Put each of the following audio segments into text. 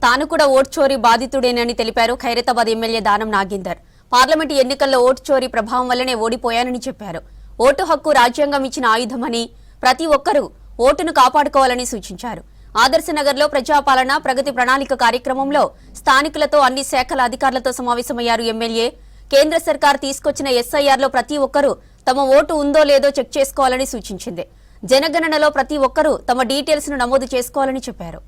తాను కూడా ఓటు చోరీ బాధితుడేనని తెలిపారు ఖైరతాబాద్ ఎమ్మెల్యే దానం నాగేందర్. పార్లమెంటు ఎన్నికల్లో ఓటు చోరీ ప్రభావం వల్లనే ఓడిపోయానని చెప్పారు. ఓటు హక్కు రాజ్యాంగం ఇచ్చిన ఆయుధమని, ప్రతి ఒక్కరూ ఓటును కాపాడుకోవాలని సూచించారు. ఆదర్శనగర్లో ప్రజాపాలన ప్రగతి ప్రణాళిక కార్యక్రమంలో స్థానికులతో అన్ని శాఖల అధికారులతో సమావేశమయ్యారు ఎమ్మెల్యే. కేంద్ర సర్కార్ తీసుకొచ్చిన ఎస్ఐఆర్లో ప్రతి ఒక్కరూ తమ ఓటు ఉందో లేదో చెక్ చేసుకోవాలని సూచించింది. జనగణనలో ప్రతి ఒక్కరూ తమ డీటెయిల్స్ ను నమోదు చేసుకోవాలని చెప్పారు.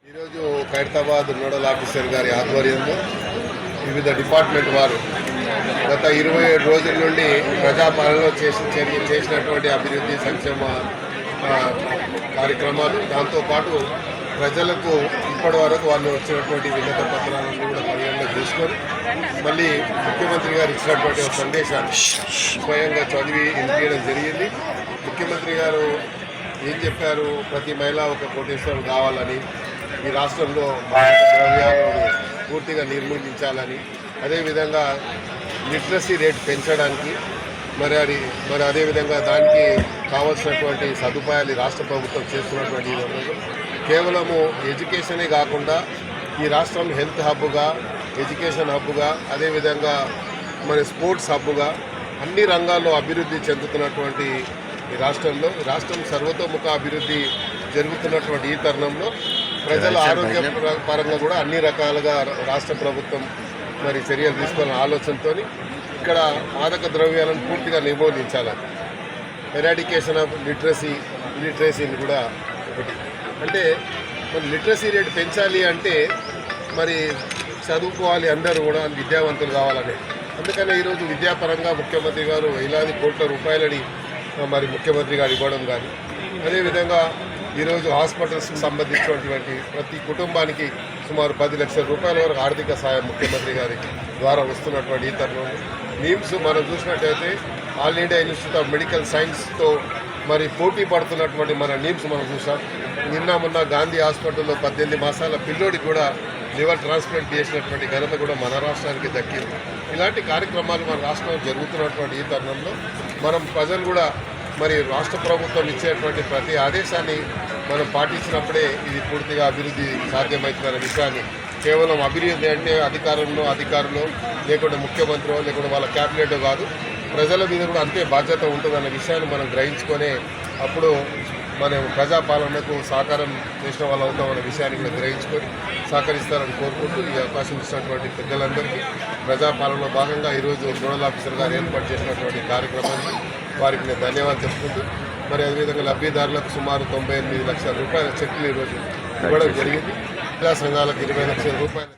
ఈరోజు ఖైరతాబాద్ నోడల్ ఆఫీసర్ గారి ఆధ్వర్యంలో వివిధ డిపార్ట్మెంట్ వారు గత 27 రోజుల నుండి ప్రజాపాలనలో చేసినటువంటి అభివృద్ధి సంక్షేమ కార్యక్రమాలు, దాంతోపాటు ప్రజలకు ఇప్పటి వరకు వాళ్ళు వచ్చినటువంటి వినతి పత్రాలను కూడా పరిగణలో తీసుకొని మళ్ళీ ముఖ్యమంత్రి గారు ఇచ్చినటువంటి ఒక సందేశాన్ని స్వయంగా చదివి వినిపించడం జరిగింది. ముఖ్యమంత్రి గారు ఏం చెప్పారు? ప్రతి మహిళ ఒక కోటేశ్వరం కావాలని, ఈ రాష్ట్రంలో ద్రవ్యాలను పూర్తిగా నిర్మూలించాలని, అదేవిధంగా లిటరసీ రేట్ పెంచడానికి మరి అదేవిధంగా దానికి కావాల్సినటువంటి సదుపాయాలు రాష్ట్ర ప్రభుత్వం చేస్తున్నటువంటి కేవలము ఎడ్యుకేషనే కాకుండా ఈ రాష్ట్రం హెల్త్ హబ్గా, ఎడ్యుకేషన్ హబ్గా, అదేవిధంగా మరి స్పోర్ట్స్ హబ్గా అన్ని రంగాల్లో అభివృద్ధి చెందుతున్నటువంటి ఈ రాష్ట్రం సర్వతోముఖ అభివృద్ధి జరుగుతున్నటువంటి ఈ తరుణంలో ప్రజల ఆరోగ్య పరంగా కూడా అన్ని రకాలుగా రాష్ట్ర ప్రభుత్వం మరి చర్యలు తీసుకోవాలనే ఆలోచనతో ఇక్కడ మాదక ద్రవ్యాలను పూర్తిగా నిర్మూలించాలని, ఎరాడికేషన్ ఆఫ్ లిటరసీని కూడా ఒకటి. అంటే మరి లిటరసీ రేట్ పెంచాలి అంటే మరి చదువుకోవాలి, అందరూ కూడా విద్యావంతులు కావాలని. అందుకనే ఈరోజు విద్యాపరంగా ముఖ్యమంత్రి గారు వేలాది కోట్ల రూపాయలని మరి ముఖ్యమంత్రి గారు ఇవ్వడం కానీ, అదేవిధంగా ఈరోజు హాస్పిటల్స్కి సంబంధించినటువంటి ప్రతి కుటుంబానికి సుమారు 10 లక్షల రూపాయల వరకు ఆర్థిక సాయం ముఖ్యమంత్రి గారి ద్వారా వస్తున్నటువంటి ఈ తరుణంలో నిమ్స్ మనం చూసినట్టయితే all India institute of medical సైన్స్తో మరి పోటీ పడుతున్నటువంటి మన నిమ్స్ మనం చూసాం. మొన్న గాంధీ హాస్పిటల్లో 18 మాసాల పిల్లోడికి కూడా లివర్ ట్రాన్స్ప్లాంట్ చేసినటువంటి ఘనత కూడా మన రాష్ట్రానికి దక్కింది. ఇలాంటి కార్యక్రమాలు మన రాష్ట్రంలో జరుగుతున్నటువంటి ఈ తరుణంలో మనం ప్రజలు కూడా మరి రాష్ట్ర ప్రభుత్వం ఇచ్చేటువంటి ప్రతి ఆదేశాన్ని మనం పాటించినప్పుడే ఇది పూర్తిగా అభివృద్ధి సాధ్యమవుతుందనే విషయాన్ని, కేవలం అభివృద్ధి అంటే అధికారులు లేకుంటే ముఖ్యమంత్రి లేకుంటే వాళ్ళ క్యాబినెట్ కాదు, ప్రజల మీద కూడా అంతే బాధ్యత ఉంటుందన్న విషయాన్ని మనం గ్రహించుకొని అప్పుడు మనం ప్రజాపాలనకు సహకారం చేసిన వాళ్ళు అవుతామన్న విషయాన్ని కూడా గ్రహించుకొని సహకరిస్తారని కోరుకుంటూ ఈ అవకాశం ఇచ్చినటువంటి పెద్దలందరికీ ప్రజాపాలనలో భాగంగా ఈరోజు నోడల్ ఆఫీసర్ గారు ఏర్పాటు చేసినటువంటి కార్యక్రమాన్ని వారికి నేను ధన్యవాదాలు చెప్పుకుంటూ మరి అదేవిధంగా లబ్ధిదారులకు సుమారు 98 లక్షల రూపాయల చెక్కులు ఈరోజు ఇవ్వడం జరిగింది. ప్రజా సంఘాలకు 20 లక్షల రూపాయలు